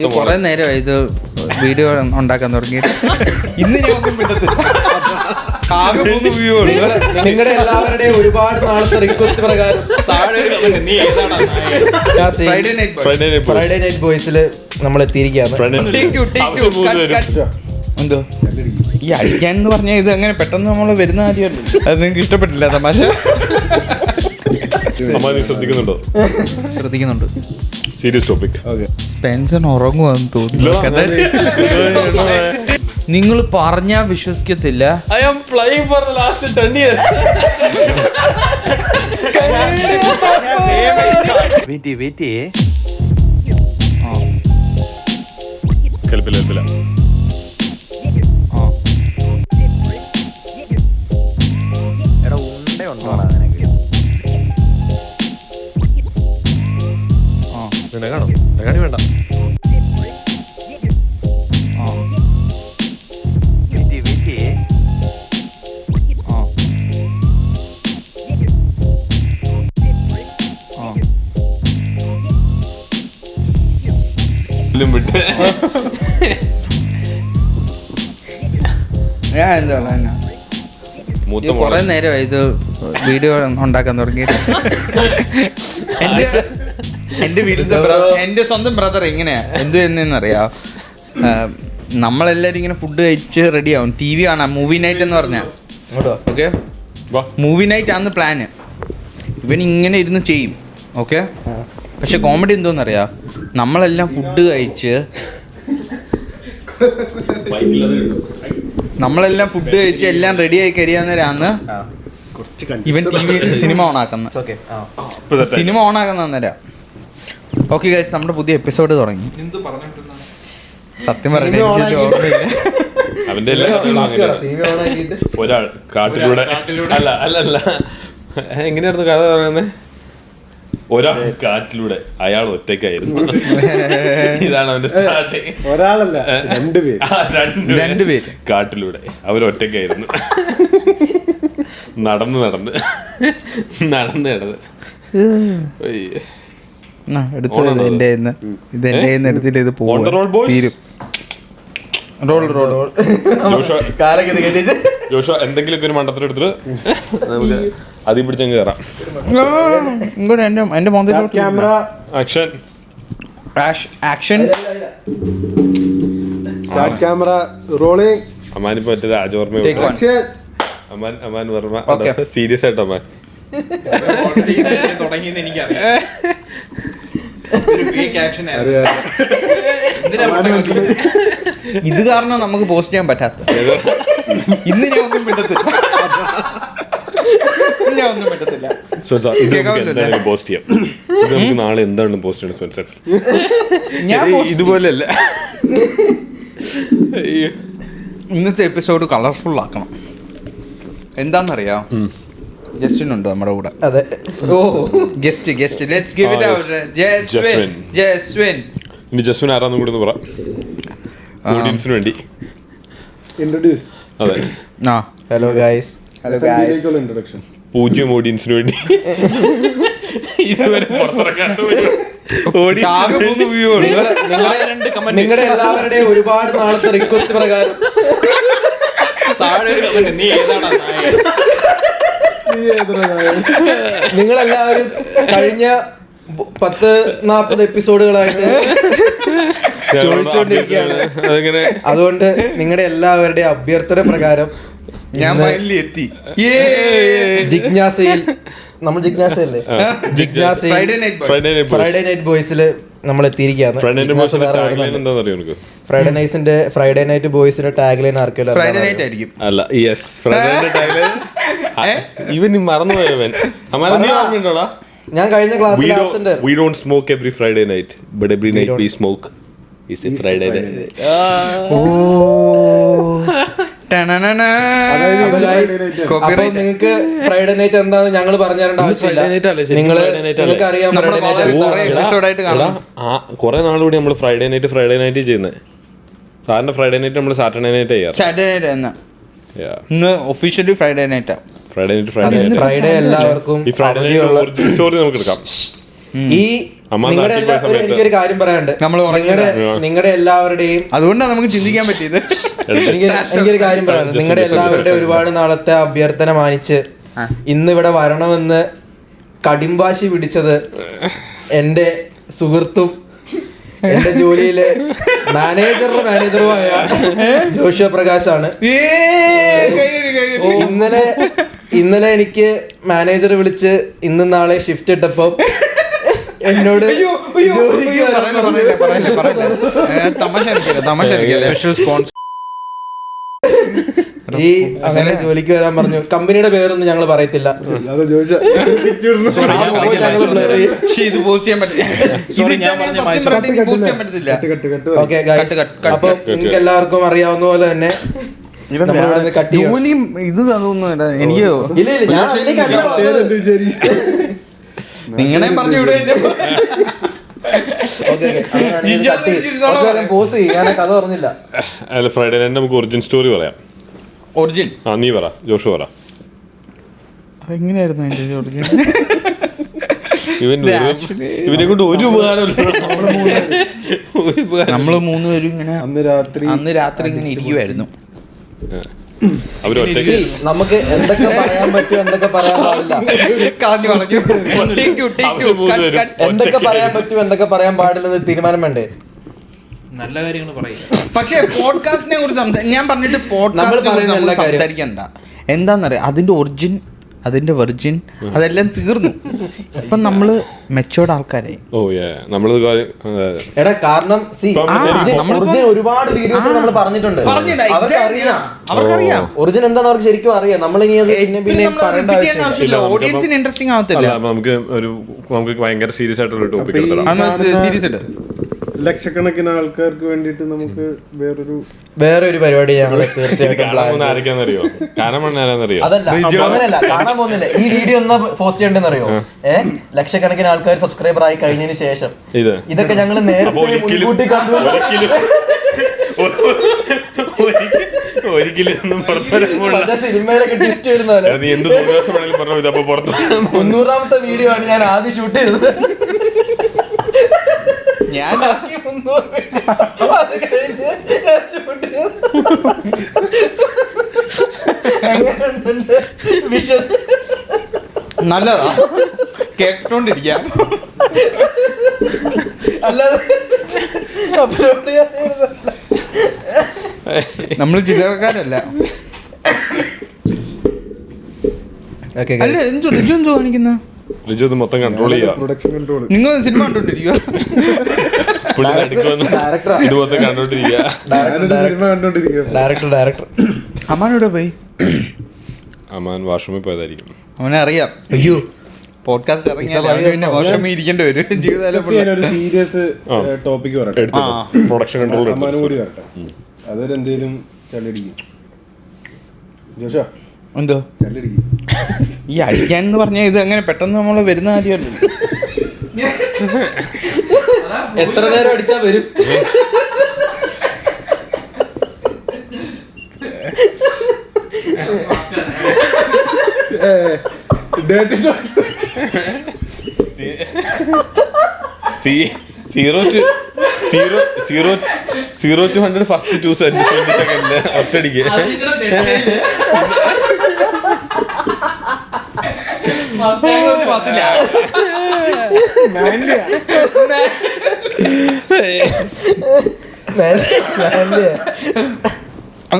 കുറെ നേരം ഇത് വീഡിയോ ഉണ്ടാക്കാൻ തുടങ്ങി. ഇന്ന് നിങ്ങളുടെ എല്ലാവരുടെയും ഒരുപാട് നാളത്തെ റിക്വസ്റ്റ് പ്രകാരം ഫ്രൈഡേ നൈറ്റ് ബോയ്സില് നമ്മൾ എത്തിയിരിക്കുകയാണ്. എന്തോ ഈ അടിക്കാൻ എന്ന് പറഞ്ഞാൽ ഇത് അങ്ങനെ പെട്ടെന്ന് നമ്മൾ വരുന്ന കാര്യമല്ലോ. അത് നിങ്ങൾക്ക് ഇഷ്ടപ്പെട്ടില്ല തമാശ? ശ്രദ്ധിക്കുന്നുണ്ട്. Serious topic. സ്പെൻസർ ഉറങ്ങുവാന്ന് തോന്നുന്നു. നിങ്ങൾ പറഞ്ഞാ വിശ്വസിക്കത്തില്ല. I am flying for the last 10 years. Weight കൽപ്പില്ല. എടാ ഉണ്ട ഉണ്ടോടാ നിനക്ക്? കാണോ കാണി വേണ്ട. ഞാൻ എന്താ പറയാ, കുറെ നേരമായി ഇത് വീഡിയോ ഉണ്ടാക്കാൻ തുടങ്ങി. എന്റെ വീട്ടിൽ എന്റെ സ്വന്തം ബ്രദർ എങ്ങനെയാ എന്ത് എന്നറിയാ, നമ്മളെല്ലാരും ഇങ്ങനെ ഫുഡ് കഴിച്ച് റെഡി ആവും, ടി വി കാണാം, മൂവി നൈറ്റ് എന്ന് പറഞ്ഞാ. ഓക്കെ, മൂവി നൈറ്റ് ആണെന്ന് പ്ലാന്. ഇവൻ ഇങ്ങനെ ഇരുന്ന് ചെയ്യും. ഓക്കെ, പക്ഷെ കോമഡി എന്തോന്നറിയാ, നമ്മളെല്ലാം ഫുഡ് കഴിച്ച് എല്ലാം റെഡി ആയി കഴിയാന്നേരാന്ന് ഇവൻ ടി വി സിനിമ ഓണാക്കുന്ന നേരാ. ഓക്കെ ഗൈസ്, നമ്മുടെ പുതിയ എപ്പിസോഡ് തുടങ്ങി. സത്യം പറഞ്ഞ ഒരാൾ കാട്ടിലൂടെ അല്ല എങ്ങനെയായിരുന്നു കഥ പറയുന്നത്? ഒരാൾ കാട്ടിലൂടെ, അയാൾ ഒറ്റയ്ക്കായിരുന്നു. ഇതാണ് അവന്റെ സ്റ്റാർട്ടിങ്. ഒരാളല്ല, രണ്ടുപേര് കാട്ടിലൂടെ അവരൊറ്റയ്ക്കായിരുന്നു. നടന്ന് എടുത്തത് എന്റെ എടുത്തിട്ട് ഇത് തീരും. ജോഷുവ എന്തെങ്കിലുമൊക്കെ ഒരു മണ്ടത്തിൽ എടുത്തിട്ട് നമുക്ക് അതിൽ പിടിച്ചങ്ങ് കയറാം. എന്റെ മോന്തിലോട്ട് camera action start camera rolling. അമ്മാനിപ്പോ മറ്റേത് രാജവർമ്മ അമ്മാൻ വർമ്മ. സീരിയസ് ആയിട്ട് അമ്മാൻ തുടങ്ങിയെന്ന് എനിക്കറിയാം. ഇത് കാരണം നമുക്ക് പോസ്റ്റ് ചെയ്യാൻ പറ്റാത്ത. ഇന്ന് ഞാൻ ഒന്നും പറ്റത്തില്ല. പോസ്റ്റ് ചെയ്യാം. നമുക്ക് നാളെ എന്താണ് പോസ്റ്റ് ചെയ്യണം സ്പെൻസർ? ഇതുപോലെയല്ല, ഇന്നത്തെ എപ്പിസോഡ് കളർഫുൾ ആക്കണം. എന്താന്നറിയാം, ജസ്റ്റിനുണ്ട് നമ്മുടെ കൂടെ. അതെ, guest let's give it out. Jaswin ഇനി ജസ്വിൻ ആരാന്നും കൂടി ഒന്ന് പറ ഓഡിയൻസിന് വേണ്ടി ഇൻട്രൊഡ്യൂസ്. അതെ, ഹലോ ഗൈസ്. ഇൻട്രൊഡക്ഷൻ 0 ഓഡിയൻസിന് വേണ്ടി. ഇതുവരെ നിങ്ങളുടെ എല്ലാവരുടെയും ഒരുപാട് നാളത്തെ റിക്വസ്റ്റ് പ്രകാരം നിങ്ങളെല്ലാവരും കഴിഞ്ഞ 10-40 എപ്പിസോഡുകളായിട്ട് ചോദിച്ചുകൊണ്ടിരിക്കുകയാണ്. അതുകൊണ്ട് നിങ്ങളുടെ എല്ലാവരുടെയും അഭ്യർത്ഥന പ്രകാരം ഞാൻ എത്തി. ജിജ്ഞാസയിൽ നമ്മൾ ജിജ്ഞാസയല്ലേ ഫ്രൈഡേ നൈറ്റ് ബോയ്സില് നമ്മൾ എത്തിയിരിക്കുകയാണ്. ഫ്രൈഡേ നൈറ്റ് ബോയ്സിന്റെ ടാഗ് ലൈൻ ആർക്കെല്ലാം ഫ്രൈഡേ നൈറ്റ് ആയിരിക്കും. അല്ല, യെസ്, ഇവൻ മറന്നുപോയവൻ. ഞാൻ കഴിഞ്ഞ ക്ലാസ്സിൽ absent. We don't smoke every Friday night, but every night we smoke is a Friday night. നിങ്ങൾക്ക് ഫ്രൈഡേ നൈറ്റ് എന്താന്ന് ഞങ്ങൾ പറഞ്ഞു തരേണ്ട ആവശ്യമില്ല. നിങ്ങൾക്ക് അറിയാം കുറെ നാളുകൂടി നമ്മൾ ഫ്രൈഡേ നൈറ്റ് ചെയ്യുന്നത്. സാറിന്റെ ഫ്രൈഡേ നൈറ്റ് നമ്മൾ സാറ്റർഡേ നൈറ്റ് ചെയ്യാം. Officially Friday night. ഫ്രൈഡേ എല്ലാവർക്കും സ്റ്റോറി നമുക്ക് എടുക്കാം. ഈ നിങ്ങളുടെ എനിക്കൊരു കാര്യം പറയാനുണ്ട്. നിങ്ങളുടെ എല്ലാവരുടെയും അതുകൊണ്ടാണ് നമുക്ക് ചിന്തിക്കാൻ പറ്റിയത്. എനിക്കൊരു കാര്യം പറയാനുണ്ട്. നിങ്ങളുടെ എല്ലാവരുടെയും ഒരുപാട് നാളത്തെ അഭ്യർത്ഥന മാനിച്ച് ഇന്ന് ഇവിടെ വരണമെന്ന് കടിംവാശി പിടിച്ചത് എന്റെ സുഹൃത്തും എന്റെ ജോലിയിലെ മാനേജറുമായ ജോഷുവ പ്രകാശാണ്. ഇന്നലെ എനിക്ക് മാനേജർ വിളിച്ച് ഇന്നും നാളെ ഷിഫ്റ്റ് ഇട്ടപ്പോ എന്നോട് ഈ അങ്ങനെ ജോലിക്ക് വരാൻ പറഞ്ഞു. കമ്പനിയുടെ പേരൊന്നും ഞങ്ങൾ പറയത്തില്ല. അപ്പൊ നിങ്ങൾക്ക് എല്ലാവർക്കും അറിയാവുന്ന പോലെ തന്നെ ജോലിയും ഇത് അതൊന്നും എനിക്ക് നിങ്ങളെ പറഞ്ഞു ഇവിടെ കഥ പറഞ്ഞില്ല. ഫ്രൈഡേ നൈറ്റ് നമുക്ക് ഒറിജിൻ സ്റ്റോറി പറയാം. ഒറിജിൻ നീ പറ, ജോഷു പറ. എങ്ങനെയായിരുന്നു അതിന്റെ ഒറിജിൻ? ഇവനെ കൊണ്ട് ഒരു ഉപകാരമില്ല. നമ്മള് മൂന്നുപേരും ഇങ്ങനെ അന്ന് രാത്രി ഇങ്ങനെ ഇരിക്കുവായിരുന്നു. നമുക്ക് എന്തൊക്കെ പറയാൻ പറ്റും, എന്തൊക്കെ പറയാൻ പാടില്ല, എന്തൊക്കെ പറയാൻ പറ്റും, എന്തൊക്കെ പറയാൻ പാടില്ലെന്ന് തീരുമാനം വേണ്ടേ? നല്ല കാര്യങ്ങൾ പറയും. പക്ഷെ പോഡ്കാസ്റ്റിനെ കുറിച്ച് ഞാൻ പറഞ്ഞിട്ട് പോഡ്കാസ്റ്റ് സംസാരിക്കണ്ട. എന്താന്നറിയാം, അതിന്റെ ഒറിജിൻ, അതിന്റെ വെർജിൻ അതെല്ലാം തീർന്നു. ഇപ്പം നമ്മള് മെച്ചോർഡ് ആൾക്കാരായി. എടാ കാരണം ഒരുപാട് വീഡിയോസ് നമ്മൾ പറഞ്ഞിട്ടുണ്ട്. അവർക്കറിയാം ഒറിജിൻ എന്താന്ന് അവർക്ക് ശരിക്കും അറിയാം. നമ്മളിനി ഓഡിയൻസിന് ഇൻട്രസ്റ്റിംഗ് ആവത്തില്ല. നമുക്ക് ഭയങ്കര സീരിയസ് ആയിട്ടുള്ള ടോപ്പിക് സീരിയസ് ആയിട്ട് ലക്ഷക്കണക്കിന് ആൾക്കാർക്ക് വേണ്ടിട്ട് നമുക്ക് വേറൊരു പരിപാടി ഞങ്ങൾ തീർച്ചയായിട്ടും കാണാൻ പോകുന്നില്ല. ഈ വീഡിയോ എന്നാ പോസ്റ്റ് ചെയ്യണ്ടെന്ന് അറിയോ? ലക്ഷക്കണക്കിന് ആൾക്കാർ സബ്സ്ക്രൈബർ ആയി കഴിഞ്ഞതിന് ശേഷം ഇതൊക്കെ ഞങ്ങൾ നേരത്തെ മുൻകൂട്ടി കണ്ടു. സിനിമയിലൊക്കെ ട്വിസ്റ്റ് വരുന്ന പോലെ 300ാമത്തെ വീഡിയോ ആണ് ഞാൻ ആദ്യം ഷൂട്ട് ചെയ്തത്. ഞാൻ നല്ലതാ, കേട്ടോണ്ടിരിക്കാം. അല്ലാതെ നമ്മള് ചിത്രക്കാരല്ല. അല്ല റിജു എന്തോ കാണിക്കുന്ന മൊത്തം കൺട്രോൾ ചെയ്യാം. നിങ്ങൾ സിനിമ കണ്ടോണ്ടിരിക്കുക, ഡയറക്ടർ അമ്മാനോടെ പോയി. അമ്മാൻ വാഷ്റൂമിൽ പോയതായിരിക്കും. അവനെ അറിയാം. അയ്യോ പോഡ്കാസ്റ്റ് ഇറങ്ങിയാൽ വാഷ്റൂമിൽ ഇരിക്കേണ്ടി വരും. ജീവിതകാലം സീരിയസ് ടോപ്പിക് പ്രൊഡക്ഷൻ കൺട്രോൾ അതൊരെന്തേലും ചളിയടിക്കും. ജോഷോ എന്തോ ചളിയടിക്കും. ഈ അടിക്കാൻ എന്ന് പറഞ്ഞാൽ ഇത് അങ്ങനെ പെട്ടെന്ന് നമ്മൾ വരുന്ന കാര്യമല്ലോ. എത്ര നേരം അടിച്ചാ വരും? Zero to 100 ഫസ്റ്റ് 2 സെക്കൻഡ് ഒറ്റടിക്ക്.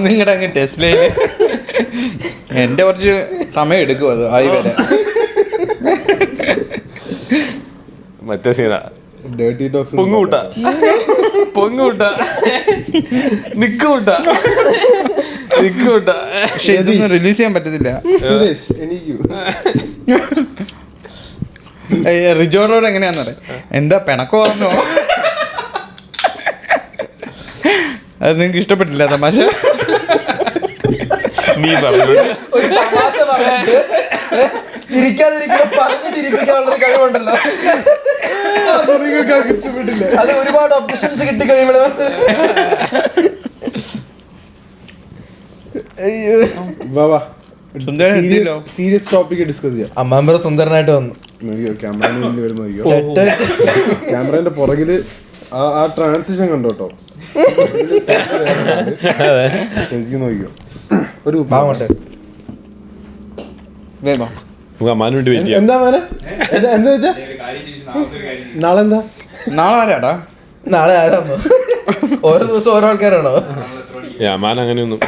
നിങ്ങളുടെ അങ്ങ് ടെസ്റ്റിലേക്ക് എന്റെ കുറച്ച് സമയം എടുക്കും അത് ആയി വരെ. മറ്റേ സീന പൊങ്ങൂട്ട നിക്കൂട്ട. പക്ഷെ ഇതൊന്നും റിലീസ് ചെയ്യാൻ പറ്റത്തില്ല. റിജോർഡോട് എങ്ങനെയാന്ന് പറയാം, എന്താ പിണക്കോ വന്നോ? അത് നിങ്ങൾക്ക് ഇഷ്ടപ്പെട്ടില്ല തമാശ? നീ പറഞ്ഞു ചിരിക്കാതിരിക്കുമ്പോ പറഞ്ഞ് ചിരിപ്പിക്കാനുള്ള കഴിവുണ്ടല്ലോ. അത് ഒരുപാട് ഒബ്ജക്ഷൻസ് കിട്ടി കഴിയുമ്പോഴേ സീരിയസ് ടോപ്പിക് ഡിസ്കസ് ചെയ്യാം. അമ്മാമ്പറ സുന്ദരനായിട്ട് വന്നു. നോക്കിയോ ക്യാമറ മുന്നിൽ വരുന്ന നോക്കിയോ ക്യാമറേന്റെ പുറകില് ആ ട്രാൻസിഷൻ കണ്ടോട്ടോ എനിക്ക് നോക്കിയോ ഒരു നമുക്ക് അമ്മാന് വേണ്ടി വെയിറ്റ് ചെയ്യാം. എന്താ മോനെ എന്താ വെച്ചാ നാളെ എന്താ നാളെ ആരാടാ? നാളെ ആരാന്നോ? ഓരോ ദിവസം ഓരോ ആൾക്കാരാണോ? അമ്മാൻ അങ്ങനെയൊന്നും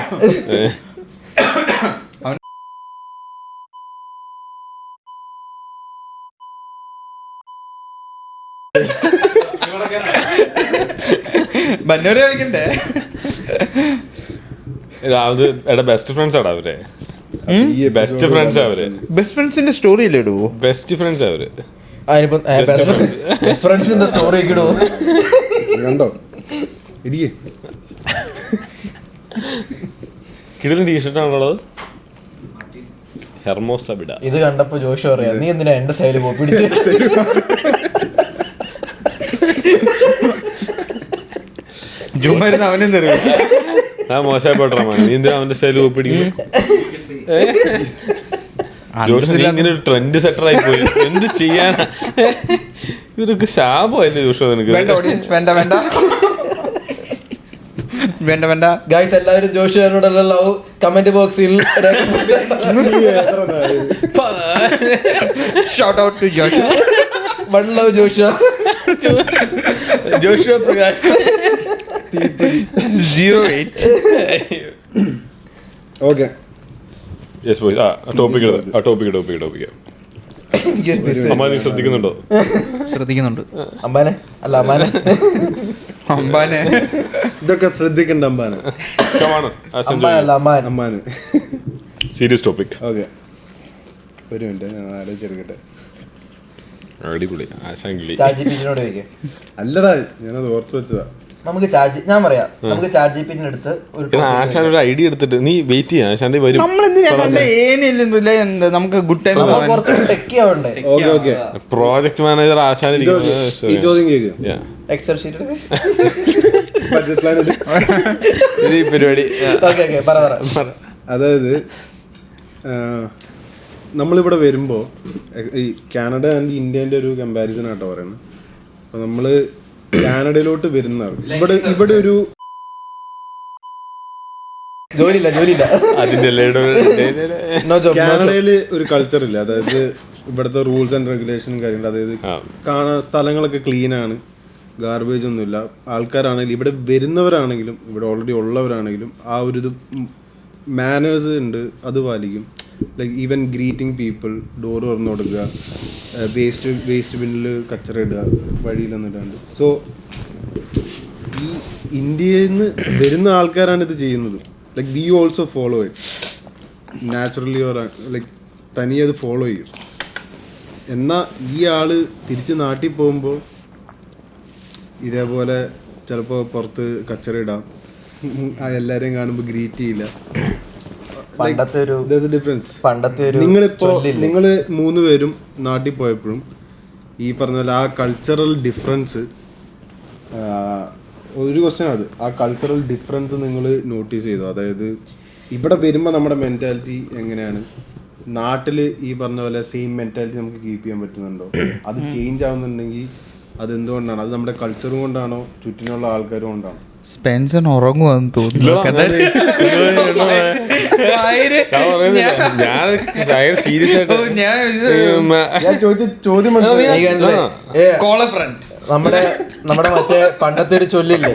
ബന്നൂര് കളിക്കണ്ടേ? അത് എടാ ബെസ്റ്റ് ഫ്രണ്ട്സ് ആടാ അവരെ. ബെസ്റ്റ് ഫ്രണ്ട്സ് അവര്. ബെസ്റ്റ് ഫ്രണ്ട്സിന്റെ സ്റ്റോറി അല്ലേ ഇടുവോ? ബെസ്റ്റ് ഫ്രണ്ട്സ് അവര്. ബെസ്റ്റ് ഫ്രണ്ട്സിന്റെ സ്റ്റോറി ഒക്കെ ഇടുവോ? കണ്ടോ ഇരിക്കേ കിടിലൻ ടീഷർട്ട് ആണുള്ളത്. ഹെർമോസ ബിഡ. ഇത് കണ്ടപ്പോ ജോഷു പറയാ നീ എന്തിനാ എന്റെ സ്റ്റൈല് പിടിച്ച് ജുമ്മായിരുന്നു അവനെ നിർവഹിച്ചു. ആ മോശമായി പോട്ടെ നീ എന്തിനാ അവന്റെ സ്റ്റൈല് പിടിക്കുന്നു? ഇങ്ങനെ ഒരു ട്രെൻഡ് സെറ്റർ ആയി പോയി. എന്ത് ചെയ്യാനാ? ഇവർക്ക് ശാപം എന്റെ ജോഷോ നിനക്ക്. വേണ്ട ഓഡിയൻസ്, വേണ്ട വേണ്ട വേണ്ട വേണ്ട. ഗൈസ് എല്ലാവരും ജോഷുവിനോടുള്ള ലവ് കമന്റ് ബോക്സിൽ shout out to Joshu. One love Joshu. Joshu Prakash 08. Okay yes boys. Topic അമ്മ നീ ശ്രദ്ധിക്കുന്നുണ്ടോ? ശ്രദ്ധിക്കുന്നുണ്ട്. അമ്പാനെ അല്ല അമ്മാനെ അമ്പാനെ ഇതൊക്കെ ശ്രദ്ധിക്കണ്ട അമ്പാന് അമ്പാനല്ല അമ്മാൻ. അമ്മാന് സീരിയസ് ടോപ്പിക്. ഓക്കെ ഒരു മിനിറ്റ് ഞാൻ ആലോചിച്ചെടുക്കട്ടെ. അടിപൊളി ആശാങ്കിളി. ചാറ്റ്ജിപിടിയോട് ചോദിക്കാം. അല്ലടാ ഞാനത് ഓർത്ത് വെച്ചതാ. നമുക്ക് ഞാൻ പറയാം നമുക്ക് ചാറ്റ്ജിപിടി എടുത്ത് ആശാൻ ഒരു ഐഡിയ എടുത്തിട്ട് നീ വെയിറ്റ് ചെയ്യാം. ആശാന്റെ വരും. നമുക്ക് ഗുഡ് ടൈം കുറച്ച് ടെക്കി ആവണ്ടേ. ഓക്കെ ഓക്കെ പ്രോജക്ട് മാനേജർ ആശാൻ ഈ ചോദ്യം കേക്ക് എക്സൽ ഷീറ്റ് ബഡ്ജറ്റ് പ്ലാൻ ഈ പരിപാടി. ഓക്കെ ഓക്കെ പറ. അതായത് നമ്മളിവിടെ വരുമ്പോൾ ഈ കാനഡ ആൻഡ് ഇന്ത്യൻ്റെ ഒരു കമ്പാരിസൺ ആട്ടോ പറയുന്നത്. അപ്പോൾ നമ്മൾ കാനഡയിലോട്ട് വരുന്നതാണ്. ഇവിടെ ഒരു ജോലിയില്ല കാനഡയില് ഒരു കൾച്ചർ ഇല്ല. അതായത് ഇവിടുത്തെ റൂൾസ് ആൻഡ് റെഗുലേഷനും കാര്യങ്ങൾ. അതായത് കാണാൻ സ്ഥലങ്ങളൊക്കെ ക്ലീൻ ആണ്, ഗാർബേജ് ഒന്നുമില്ല. ആൾക്കാരാണെങ്കിലും ഇവിടെ വരുന്നവരാണെങ്കിലും ഇവിടെ ഓൾറെഡി ഉള്ളവരാണെങ്കിലും ആ ഒരു ഇത് മാനേഴ്സ് ഉണ്ട്, അത് പാലിക്കും. Like even greeting people, door തുറന്നു കൊടുക്കുക, വേസ്റ്റ് ബിന്നിൽ കച്ചറ ഇടുക, വഴിയിലൊന്നും ഇടാണ്ട്. സോ ഈ ഇന്ത്യയിൽ നിന്ന് വരുന്ന ആൾക്കാരാണ് ഇത് ചെയ്യുന്നത്. Like we also follow it naturally or like തനിയെ അത് ഫോളോ ചെയ്യും. എന്നാൽ ഈ ആള് തിരിച്ച് നാട്ടിൽ പോകുമ്പോൾ ഇതേപോലെ ചിലപ്പോൾ പുറത്ത് കച്ചറ ഇടാം, എല്ലാവരെയും കാണുമ്പോൾ ഗ്രീറ്റ് ചെയ്യില്ല. നിങ്ങൾ 3 പേരും നാട്ടിൽ പോയപ്പോഴും ഈ പറഞ്ഞ പോലെ ആ കൾച്ചറൽ ഡിഫറൻസ് ഒരു ക്വസ്റ്റ്യൻ അത് ആ കൾച്ചറൽ ഡിഫറൻസ് നിങ്ങൾ നോട്ടീസ് ചെയ്തു. അതായത് ഇവിടെ വരുമ്പോൾ നമ്മുടെ മെൻറ്റാലിറ്റി എങ്ങനെയാണ്, നാട്ടിൽ ഈ പറഞ്ഞ പോലെ സെയിം മെൻറ്റാലിറ്റി നമുക്ക് കീപ്പ് ചെയ്യാൻ പറ്റുന്നുണ്ടോ, അത് ചേഞ്ച് ആവുന്നുണ്ടെങ്കിൽ അതെന്തുകൊണ്ടാണ്? അത് നമ്മുടെ കൾച്ചറും കൊണ്ടാണോ ചുറ്റിനുള്ള ആൾക്കാരും കൊണ്ടാണോ? സ്പെൻസൺ ഉറങ്ങുവാന്ന് തോന്നുന്നു. നമ്മുടെ മറ്റേ പണ്ടത്തെ ഒരു ചൊല്ലില്ലേ,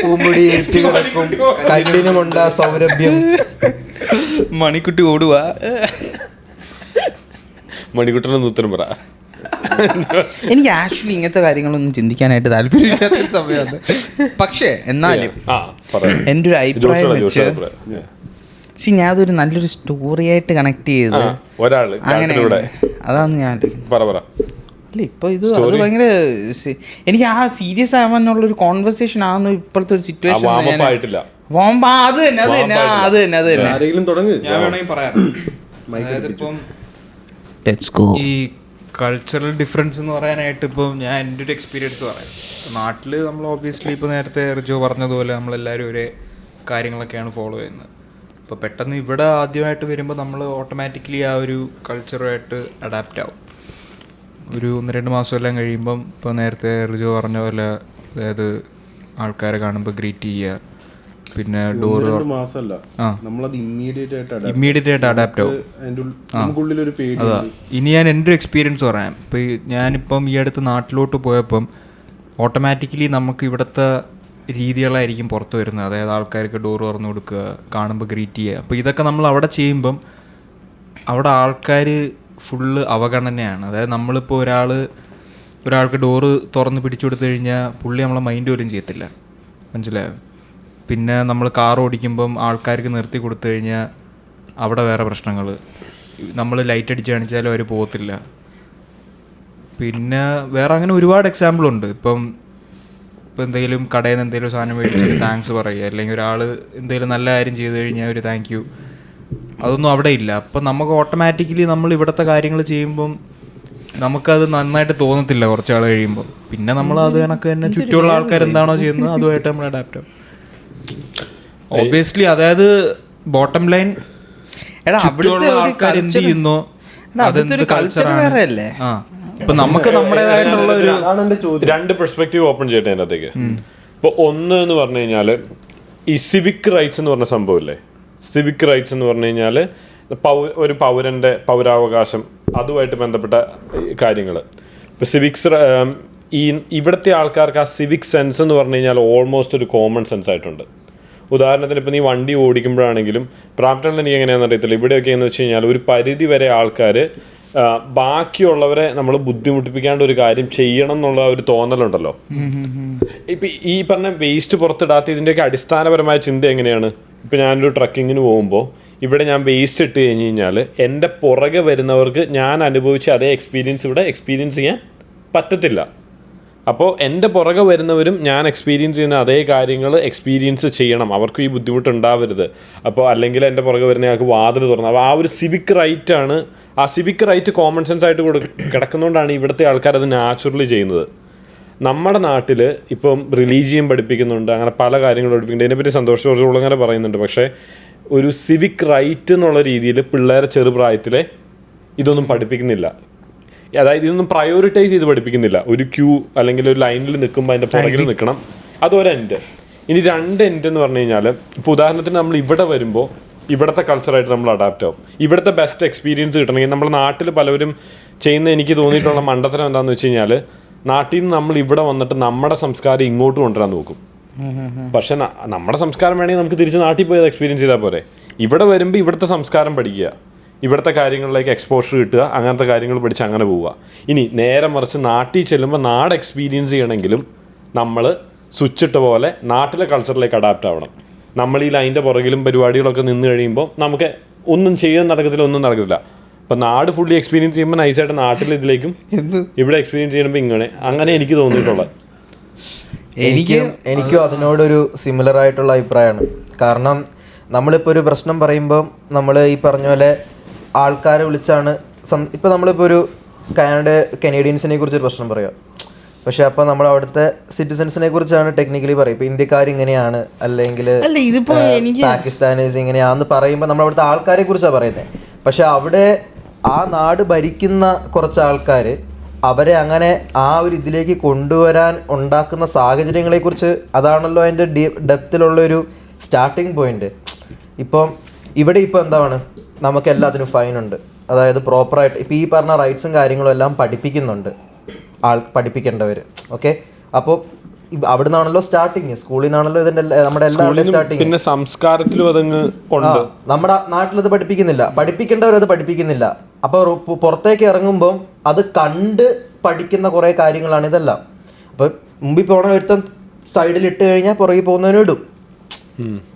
പൂമ്പൊടി ഏറ്റ് കിടക്കും കല്ലിനുമുണ്ട സൗരഭ്യം. മണിക്കുട്ടി ഓടുവാ. മണിക്കുട്ടനൊന്ന് ഉത്തരം പറ. എനിക്ക് ആക്ച്വലി ഇങ്ങനത്തെ കാര്യങ്ങളൊന്നും ചിന്തിക്കാനായിട്ട് താല്പര്യമില്ലാത്തൊരു സമയമാണ്. പക്ഷേ എന്നാലും എൻ്റെ ഒരു അഭിപ്രായം വെച്ച് ഞാൻ അതൊരു നല്ലൊരു സ്റ്റോറി ആയിട്ട് കണക്ട് ചെയ്ത് അങ്ങനെ അതാണ് ഞാൻ അല്ല ഇപ്പോൾ ഇത് അത് ഭയങ്കര എനിക്ക് ആ സീരിയസ് ആവാനുള്ളൊരു കോൺവെർസേഷൻ ആവുന്ന ഇപ്പോഴത്തെ ഒരു സിറ്റുവേഷൻ. അത് തന്നെ ഞാൻ വേണമെങ്കിൽ പറയാം. അതായത് ഇപ്പം ഈ കൾച്ചറൽ ഡിഫറൻസ് എന്ന് പറയാനായിട്ട് ഇപ്പം ഞാൻ എൻ്റെ ഒരു എക്സ്പീരിയൻസ് പറയാം. നാട്ടിൽ നമ്മൾ ഓബിയസ്ലി ഇപ്പോൾ നേരത്തെ റിജോ പറഞ്ഞതുപോലെ നമ്മളെല്ലാവരും ഒരേ കാര്യങ്ങളൊക്കെയാണ് ഫോളോ ചെയ്യുന്നത്. ഇപ്പോൾ പെട്ടെന്ന് ഇവിടെ ആദ്യമായിട്ട് വരുമ്പോൾ നമ്മൾ ഓട്ടോമാറ്റിക്കലി ആ ഒരു കൾച്ചറുമായിട്ട് അഡാപ്റ്റ് ആവും. ഒരു 1-2 മാസമെല്ലാം കഴിയുമ്പം ഇപ്പോൾ നേരത്തെ റിജു പറഞ്ഞ പോലെ, അതായത് ആൾക്കാരെ കാണുമ്പോൾ ഗ്രീറ്റ് ചെയ്യുക, പിന്നെ ഡോറ് മാസമല്ല, നമ്മളത് ഇമ്മീഡിയറ്റ് ആയിട്ട് അഡാപ്റ്റ് ആവും. നമുക്കുള്ളിലൊരു പേടി. അതാ ഇനി ഞാൻ എൻ്റെ ഒരു എക്സ്പീരിയൻസ് പറയാം. ഇപ്പോൾ ഞാനിപ്പം ഈ അടുത്ത് നാട്ടിലോട്ട് പോയപ്പം ഓട്ടോമാറ്റിക്കലി നമുക്ക് ഇവിടുത്തെ രീതികളായിരിക്കും പുറത്ത് വരുന്നത്. അതായത് ആൾക്കാർക്ക് ഡോറ് തുറന്നു കൊടുക്കുക, കാണുമ്പോൾ ഗ്രീറ്റ് ചെയ്യുക. അപ്പോൾ ഇതൊക്കെ നമ്മൾ അവിടെ ചെയ്യുമ്പം അവിടെ ആൾക്കാർ ഫുള്ള് അവഗണനയാണ്. അതായത് നമ്മളിപ്പോൾ ഒരാൾക്ക് ഡോറ് തുറന്ന് പിടിച്ചു കൊടുത്തു കഴിഞ്ഞാൽ പുള്ളി നമ്മളെ മൈൻഡ് പോലും ചെയ്യത്തില്ല, മനസ്സിലായോ? പിന്നെ നമ്മൾ കാർ ഓടിക്കുമ്പം ആൾക്കാർക്ക് നിർത്തി കൊടുത്തു കഴിഞ്ഞാൽ അവിടെ വേറെ പ്രശ്നങ്ങൾ. നമ്മൾ ലൈറ്റ് അടിച്ച് കാണിച്ചാലും അവർ പോകത്തില്ല. പിന്നെ വേറെ അങ്ങനെ ഒരുപാട് എക്സാമ്പിളുണ്ട്. ഇപ്പം എന്തെങ്കിലും കടയിൽ നിന്ന് എന്തെങ്കിലും സാധനം മേടിച്ച് താങ്ക്സ് പറയുക, അല്ലെങ്കിൽ ഒരാൾ എന്തെങ്കിലും നല്ല കാര്യം ചെയ്തു കഴിഞ്ഞാൽ ഒരു താങ്ക് യു, അതൊന്നും അവിടെ ഇല്ല. അപ്പം നമുക്ക് ഓട്ടോമാറ്റിക്കലി നമ്മൾ ഇവിടുത്തെ കാര്യങ്ങൾ ചെയ്യുമ്പം നമുക്കത് നന്നായിട്ട് തോന്നത്തില്ല കുറച്ച് ആൾ കഴിയുമ്പോൾ. പിന്നെ നമ്മൾ അത് കണക്ക് തന്നെ ചുറ്റുമുള്ള ആൾക്കാർ എന്താണോ ചെയ്യുന്നത് അതുമായിട്ട് നമ്മൾ അഡാപ്റ്റ് ആവും ഒബ്വിയസ്ലി. അതായത് ബോട്ടം ലൈൻ, ചുറ്റുമുള്ള ആൾക്കാർ എന്ത് ചെയ്യുന്നോ അതെന്ത് കൾച്ചറാണ്. ആ ഇപ്പൊ നമുക്ക് നമ്മുടേതായിട്ടുള്ള ഒരു 2 പെർസ്പെക്റ്റീവ് ഓപ്പൺ ചെയ്യട്ടെ അതിനകത്തേക്ക്. ഇപ്പോൾ ഒന്ന് എന്ന് പറഞ്ഞു കഴിഞ്ഞാൽ ഈ സിവിക് റൈറ്റ്സ് എന്ന് പറഞ്ഞ സംഭവമില്ലേ, സിവിക് റൈറ്റ്സ് എന്ന് പറഞ്ഞു കഴിഞ്ഞാൽ ഒരു പൗരൻ്റെ പൗരാവകാശം, അതുമായിട്ട് ബന്ധപ്പെട്ട കാര്യങ്ങൾ. ഇപ്പോൾ സിവിക്സ് ഇവിടുത്തെ ആൾക്കാർക്ക് ആ സിവിക് സെൻസ് എന്ന് പറഞ്ഞു കഴിഞ്ഞാൽ ഓൾമോസ്റ്റ് ഒരു കോമൺ സെൻസ് ആയിട്ടുണ്ട്. ഉദാഹരണത്തിന് ഇപ്പോൾ നീ വണ്ടി ഓടിക്കുമ്പോഴാണെങ്കിലും, പ്രാപ്റ്റണിൽ എനിക്ക് എങ്ങനെയാണെന്ന് അറിയത്തില്ല, ഇവിടെയൊക്കെ എന്ന് വെച്ച് കഴിഞ്ഞാൽ ഒരു പരിധി വരെ ആൾക്കാർ ബാക്കിയുള്ളവരെ നമ്മൾ ബുദ്ധിമുട്ടിപ്പിക്കാണ്ട് ഒരു കാര്യം ചെയ്യണം എന്നുള്ള ഒരു തോന്നലുണ്ടല്ലോ. ഇപ്പം ഈ പറഞ്ഞ വേസ്റ്റ് പുറത്തിടാത്ത ഇതിൻ്റെയൊക്കെ അടിസ്ഥാനപരമായ ചിന്ത എങ്ങനെയാണ്? ഇപ്പം ഞാനൊരു ട്രക്കിങ്ങിന് പോകുമ്പോൾ ഇവിടെ ഞാൻ വേസ്റ്റ് ഇട്ട് കഴിഞ്ഞ് കഴിഞ്ഞാൽ എൻ്റെ പുറകെ വരുന്നവർക്ക് ഞാൻ അനുഭവിച്ച അതേ എക്സ്പീരിയൻസ് ഇവിടെ എക്സ്പീരിയൻസ് ചെയ്യാൻ പറ്റത്തില്ല. അപ്പോൾ എൻ്റെ പുറകെ വരുന്നവരും ഞാൻ എക്സ്പീരിയൻസ് ചെയ്യുന്ന അതേ കാര്യങ്ങൾ എക്സ്പീരിയൻസ് ചെയ്യണം, അവർക്കും ഈ ബുദ്ധിമുട്ടുണ്ടാവരുത്. അപ്പോൾ അല്ലെങ്കിൽ എൻ്റെ പുറകെ വരുന്ന ആൾക്ക് വാതിൽ തുറന്നു. അപ്പോൾ ആ ഒരു സിവിക് റൈറ്റാണ്, ആ സിവിക് റൈറ്റ് കോമൺ സെൻസ് ആയിട്ട് കിടക്കുന്നതുകൊണ്ടാണ് ഇവിടുത്തെ ആൾക്കാർ അത് നാച്ചുറലി ചെയ്യുന്നത്. നമ്മുടെ നാട്ടിൽ ഇപ്പം റിലീജിയൻ പഠിപ്പിക്കുന്നുണ്ട്, അങ്ങനെ പല കാര്യങ്ങളും പഠിപ്പിക്കുന്നുണ്ട്. ഇതിനെപ്പറ്റി സന്തോഷ് ജോർജ് അങ്ങനെ പറയുന്നുണ്ട്. പക്ഷേ ഒരു സിവിക് റൈറ്റ് എന്നുള്ള രീതിയിൽ പിള്ളേരെ ചെറുപ്രായത്തിലെ ഇതൊന്നും പഠിപ്പിക്കുന്നില്ല. അതായത് ഇതൊന്നും പ്രയോറിറ്റൈസ് ചെയ്ത് പഠിപ്പിക്കുന്നില്ല. ഒരു ക്യൂ അല്ലെങ്കിൽ ഒരു ലൈനിൽ നിൽക്കുമ്പോൾ അതിൻ്റെ പുറകിൽ നിൽക്കണം, അതൊരെൻഡ്. ഇനി 2 എൻഡ് എന്ന് പറഞ്ഞു കഴിഞ്ഞാൽ, ഇപ്പോൾ ഉദാഹരണത്തിന് നമ്മൾ ഇവിടെ വരുമ്പോൾ ഇവിടുത്തെ കൾച്ചറായിട്ട് നമ്മൾ അഡാപ്റ്റ് ആവും. ഇവിടുത്തെ ബെസ്റ്റ് എക്സ്പീരിയൻസ് കിട്ടണമെങ്കിൽ നമ്മുടെ നാട്ടിൽ പലവരും ചെയ്യുന്ന എനിക്ക് തോന്നിയിട്ടുള്ള മണ്ടത്തരം എന്താണെന്ന് വെച്ച് കഴിഞ്ഞാൽ, നാട്ടിൽ നിന്ന് നമ്മൾ ഇവിടെ വന്നിട്ട് നമ്മുടെ സംസ്കാരം ഇങ്ങോട്ട് കൊണ്ടുവരാൻ നോക്കും. പക്ഷെ നമ്മുടെ സംസ്കാരം വേണമെങ്കിൽ നമുക്ക് തിരിച്ച് നാട്ടിൽ പോയത് എക്സ്പീരിയൻസ് ചെയ്താൽ പോരെ. ഇവിടെ വരുമ്പോൾ ഇവിടുത്തെ സംസ്കാരം പഠിക്കുക, ഇവിടുത്തെ കാര്യങ്ങളിലേക്ക് എക്സ്പോഷർ കിട്ടുക, അങ്ങനത്തെ കാര്യങ്ങൾ പഠിച്ച് അങ്ങനെ പോവുക. ഇനി നേരെ മറിച്ച് നാട്ടിൽ ചെല്ലുമ്പോൾ നാട് എക്സ്പീരിയൻസ് ചെയ്യണമെങ്കിലും നമ്മൾ സ്വിച്ചിട്ട പോലെ നാട്ടിലെ കൾച്ചറിലേക്ക് അഡാപ്റ്റ് ആവണം. നമ്മൾ ഈ ലൈൻ്റെ പുറകിലും പരിപാടികളൊക്കെ നിന്ന് കഴിയുമ്പോൾ നമുക്ക് ഒന്നും ചെയ്യാൻ നടക്കത്തില്ല, ഒന്നും നടക്കത്തില്ല. അപ്പം നാട് ഫുള്ളി എക്സ്പീരിയൻസ് ചെയ്യുമ്പോൾ നൈസായിട്ട് നാട്ടിൽ ഇതിലേക്കും ഇവിടെ എക്സ്പീരിയൻസ് ചെയ്യുമ്പോൾ അങ്ങനെ എനിക്ക് തോന്നിയിട്ടുള്ളത്. എനിക്കും അതിനോടൊരു സിമിലർ ആയിട്ടുള്ള അഭിപ്രായമാണ്. കാരണം നമ്മളിപ്പോൾ ഒരു പ്രശ്നം പറയുമ്പം നമ്മൾ ഈ പറഞ്ഞ പോലെ ആൾക്കാരെ വിളിച്ചാണ് ഇപ്പോൾ നമ്മളിപ്പോൾ ഒരു കനേഡിയൻസിനെ കുറിച്ചൊരു പ്രശ്നം പറയുക, പക്ഷെ അപ്പോൾ നമ്മൾ അവിടുത്തെ സിറ്റിസൺസിനെ കുറിച്ചാണ് ടെക്നിക്കലി പറയുക. ഇപ്പോൾ ഇന്ത്യക്കാരിങ്ങനെയാണ് അല്ലെങ്കിൽ പാകിസ്ഥാനീസ് ഇങ്ങനെയാണെന്ന് പറയുമ്പോൾ നമ്മൾ അവിടുത്തെ ആൾക്കാരെ കുറിച്ചാണ് പറയുന്നത്. പക്ഷെ അവിടെ ആ നാട് ഭരിക്കുന്ന കുറച്ച് ആൾക്കാർ അവരെ അങ്ങനെ ആ ഒരു ഇതിലേക്ക് കൊണ്ടുവരാൻ ഉണ്ടാക്കുന്ന സാഹചര്യങ്ങളെക്കുറിച്ച്, അതാണല്ലോ അതിൻ്റെ ഡെപ്തിലുള്ളൊരു സ്റ്റാർട്ടിങ് പോയിന്റ്. ഇപ്പം ഇവിടെ ഇപ്പോൾ എന്താണ്, നമുക്ക് എല്ലാത്തിനും ഫൈനുണ്ട്. അതായത് പ്രോപ്പറായിട്ട് ഇപ്പോൾ ഈ പറഞ്ഞ റൈറ്റ്സും കാര്യങ്ങളും എല്ലാം പഠിപ്പിക്കുന്നുണ്ട് പഠിപ്പിക്കേണ്ടവർ. ഓക്കെ, അപ്പോൾ അവിടെ നിന്നാണല്ലോ സ്റ്റാർട്ടിങ്, സ്കൂളിൽ നിന്നാണല്ലോ ഇതിൻ്റെ നമ്മുടെ എല്ലാവരുടെയും സ്റ്റാർട്ടിങ്. പിന്നെ സംസ്കാരത്തിലും അതങ്ങ് നമ്മുടെ നാട്ടിലത് പഠിപ്പിക്കുന്നില്ല, പഠിപ്പിക്കേണ്ടവരത് പഠിപ്പിക്കുന്നില്ല. അപ്പോൾ പുറത്തേക്ക് ഇറങ്ങുമ്പം അത് കണ്ട് പഠിക്കുന്ന കുറേ കാര്യങ്ങളാണ് ഇതെല്ലാം. അപ്പോൾ മുമ്പിൽ പോകണ ഒരുത്തൻ സൈഡിൽ ഇട്ട് കഴിഞ്ഞാൽ പുറകെ പോകുന്നവനും ഇടും.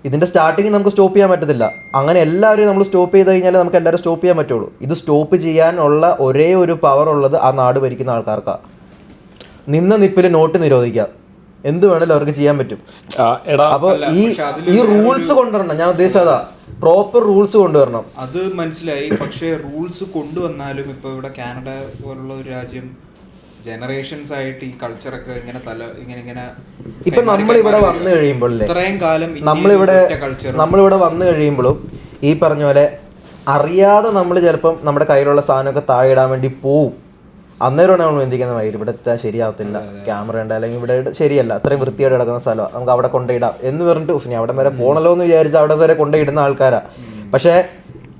ഇതിൻ്റെ സ്റ്റാർട്ടിങ് നമുക്ക് സ്റ്റോപ്പ് ചെയ്യാൻ പറ്റത്തില്ല. അങ്ങനെ എല്ലാവരെയും നമ്മൾ സ്റ്റോപ്പ് ചെയ്ത് കഴിഞ്ഞാൽ നമുക്ക് എല്ലാവരും സ്റ്റോപ്പ് ചെയ്യാൻ പറ്റുള്ളൂ. ഇത് സ്റ്റോപ്പ് ചെയ്യാനുള്ള ഒരേ ഒരു പവർ ഉള്ളത് ആ നാട് ഭരിക്കുന്ന ആൾക്കാർക്കാണ്. നിന്ന നിപ്പിൽ നോട്ട് നിരോധിക്കാം, എന്ത് വേണേലും അവർക്ക് ചെയ്യാൻ പറ്റും. അപ്പോൾ ഈ റൂൾസ് കൊണ്ടുവരണം. ഞാൻ ഉദ്ദേശിച്ചതാ, പ്രോപ്പർ റൂൾസ് കൊണ്ടുവരണം. അത് മനസ്സിലായി. പക്ഷേ റൂൾസ് കൊണ്ടുവന്നാലും ഇപ്പോൾ ഇവിടെ കാനഡ പോലുള്ള ഒരു രാജ്യം ജനറേഷൻസ് ആയിട്ട് ഈ കൾച്ചറൊക്കെ ഇങ്ങനെ ഇപ്പൊ നമ്മളിവിടെ വന്നു കഴിയുമ്പോൾ ഇത്രയും കാലം നമ്മളിവിടെ വന്നു കഴിയുമ്പോഴും ഈ പറഞ്ഞ പോലെ അറിയാതെ നമ്മൾ ചിലപ്പം നമ്മുടെ കയ്യിലുള്ള സാധനമൊക്കെ താഴെ ഇടാൻ വേണ്ടി പോവും. അന്നേരമാണ് നമ്മൾ ചിന്തിക്കുന്ന മയില് ഇവിടെ എത്താൻ ശരിയാവത്തില്ല, ക്യാമറ ഉണ്ട്, അല്ലെങ്കിൽ ഇവിടെ ശരിയല്ല, അത്രയും വൃത്തിയായിട്ട് കിടക്കുന്ന സ്ഥലമാണ്, നമുക്ക് അവിടെ കൊണ്ടിടാം എന്ന് പറഞ്ഞിട്ട് ഇനി അവിടെ വരെ പോകണല്ലോ എന്ന് വിചാരിച്ച് അവിടെ വരെ കൊണ്ടിടുന്ന ആൾക്കാരാ. പക്ഷേ